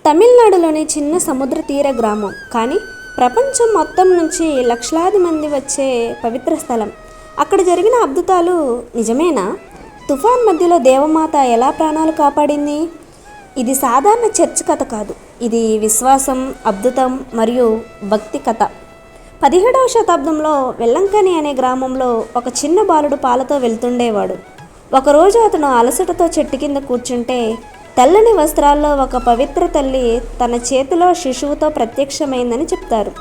తమిళనాడులోని చిన్న సముద్ర తీర గ్రామం, కానీ ప్రపంచం మొత్తం నుంచి లక్షలాది మంది వచ్చే పవిత్ర స్థలం. అక్కడ జరిగిన అద్భుతాలు నిజమేనా? తుఫాన్ మధ్యలో దేవమాత ఎలా ప్రాణాలు కాపాడింది? ఇది సాధారణ చర్చ్ కథ కాదు, ఇది విశ్వాసం, అద్భుతం మరియు భక్తి కథ. 17వ శతాబ్దంలో వెల్లంకని అనే గ్రామంలో ఒక చిన్న బాలుడు పాలతో వెళ్తుండేవాడు. ఒకరోజు అతను అలసటతో చెట్టు కింద కూర్చుంటే తెల్లని వస్త్రాల్లో ఒక పవిత్ర తల్లి తన చేతిలో శిశువుతో ప్రత్యక్షమైందని చెప్తారు.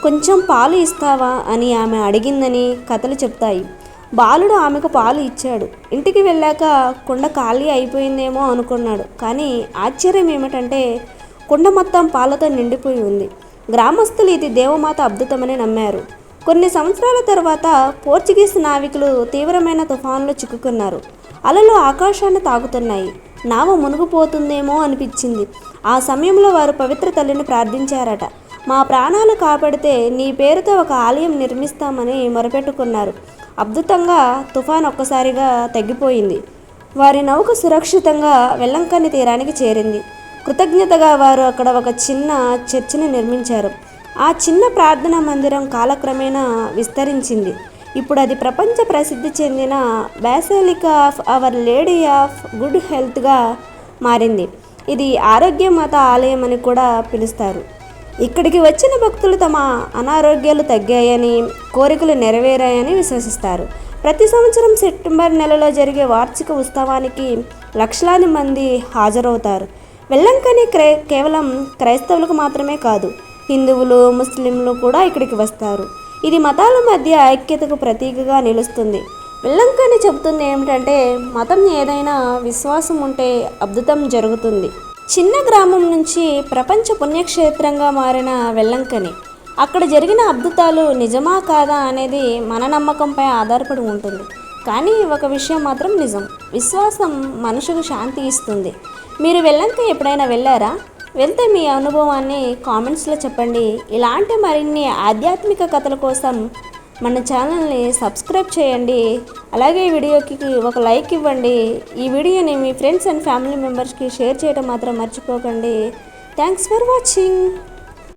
కొంచెం పాలు ఇస్తావా అని ఆమె అడిగిందని కథలు చెప్తాయి. బాలుడు ఆమెకు పాలు ఇచ్చాడు. ఇంటికి వెళ్ళాక కుండ ఖాళీ అయిపోయిందేమో అనుకున్నాడు. కానీ ఆశ్చర్యం ఏమిటంటే కుండ మొత్తం పాలతో నిండిపోయి ఉంది. గ్రామస్తులు ఇది దేవమాత అద్భుతమని నమ్మారు. కొన్ని సంవత్సరాల తర్వాత పోర్చుగీస్ నావికులు తీవ్రమైన తుఫాన్లో చిక్కుకున్నారు. అలలు ఆకాశాన్ని తాకుతున్నాయి. నావ మునిగిపోతుందేమో అనిపించింది. ఆ సమయంలో వారు పవిత్ర తల్లిని ప్రార్థించారట. మా ప్రాణాలు కాపాడితే నీ పేరుతో ఒక ఆలయం నిర్మిస్తామని మొరపెట్టుకున్నారు. అద్భుతంగా తుఫాన్ ఒక్కసారిగా తగ్గిపోయింది. వారి నౌక సురక్షితంగా వెల్లంకని తీరానికి చేరింది. కృతజ్ఞతగా వారు అక్కడ ఒక చిన్న చర్చిని నిర్మించారు. ఆ చిన్న ప్రార్థనా మందిరం కాలక్రమేణా విస్తరించింది. ఇప్పుడు అది ప్రపంచ ప్రసిద్ధి చెందిన basilica of our lady of good హెల్త్గా మారింది. ఇది ఆరోగ్యమాత ఆలయం అని కూడా పిలుస్తారు. ఇక్కడికి వచ్చిన భక్తులు తమ అనారోగ్యాలు తగ్గాయని, కోరికలు నెరవేరాయని విశ్వసిస్తారు. ప్రతి సంవత్సరం సెప్టెంబర్ నెలలో జరిగే వార్షిక ఉత్సవానికి లక్షలాది మంది హాజరవుతారు. వెల్లంకని కేవలం క్రైస్తవులకు మాత్రమే కాదు, హిందువులు, ముస్లింలు కూడా ఇక్కడికి వస్తారు. ఇది మతాల మధ్య ఐక్యతకు ప్రతీకగా నిలుస్తుంది. వెల్లంకని చెబుతుంది ఏమిటంటే, మతం ఏదైనా విశ్వాసం ఉంటే అద్భుతం జరుగుతుంది. చిన్న గ్రామం నుంచి ప్రపంచ పుణ్యక్షేత్రంగా మారిన వెల్లంకని, అక్కడ జరిగిన అద్భుతాలు నిజమా కాదా అనేది మన నమ్మకంపై ఆధారపడి ఉంటుంది. కానీ ఒక విషయం మాత్రం నిజం, విశ్వాసం మనుషుకు శాంతి ఇస్తుంది. మీరు వెల్లంకని ఎప్పుడైనా వెళ్ళారా? వెళ్తే మీ అనుభవాన్ని కామెంట్స్లో చెప్పండి. ఇలాంటి మరిన్ని ఆధ్యాత్మిక కథల కోసం మన ఛానల్ని సబ్స్క్రైబ్ చేయండి. అలాగే ఈ వీడియోకి ఒక లైక్ ఇవ్వండి. ఈ వీడియోని మీ ఫ్రెండ్స్ అండ్ ఫ్యామిలీ మెంబర్స్కి షేర్ చేయడం మాత్రం మర్చిపోకండి. Thanks for watching.